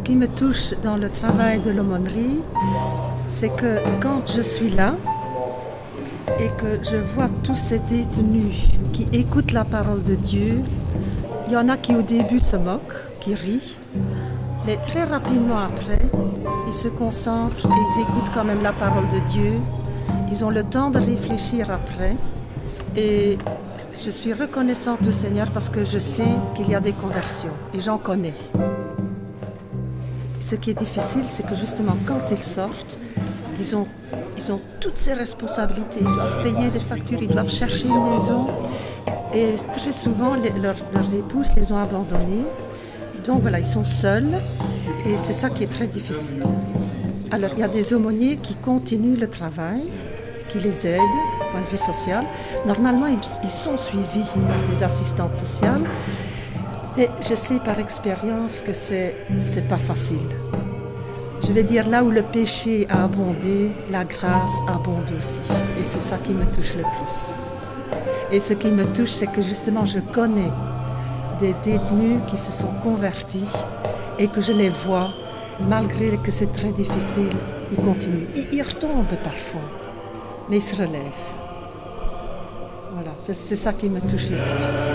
qui me touche dans le travail de l'aumônerie, c'est que quand je suis là et que je vois tous ces détenus qui écoutent la parole de Dieu, il y en a qui au début se moquent, qui rient, mais très rapidement après, ils se concentrent et ils écoutent quand même la parole de Dieu. Ils ont le temps de réfléchir après. Et je suis reconnaissante au Seigneur parce que je sais qu'il y a des conversions et j'en connais. Ce qui est difficile, c'est que justement quand ils sortent, ils ont toutes ces responsabilités. Ils doivent payer des factures, ils doivent chercher une maison. Et très souvent, leurs épouses les ont abandonnés. Et donc voilà, ils sont seuls et c'est ça qui est très difficile. Alors il y a des aumôniers qui continuent le travail, qui les aident du point de vue social. Normalement, ils sont suivis par des assistantes sociales. Et je sais par expérience que c'est pas facile. Je vais dire, là où le péché a abondé, la grâce abonde aussi. Et c'est ça qui me touche le plus. Et ce qui me touche, c'est que justement, je connais des détenus qui se sont convertis et que je les vois, malgré que c'est très difficile, ils continuent. Ils retombent parfois, mais ils se relèvent. Voilà, c'est ça qui me touche le plus.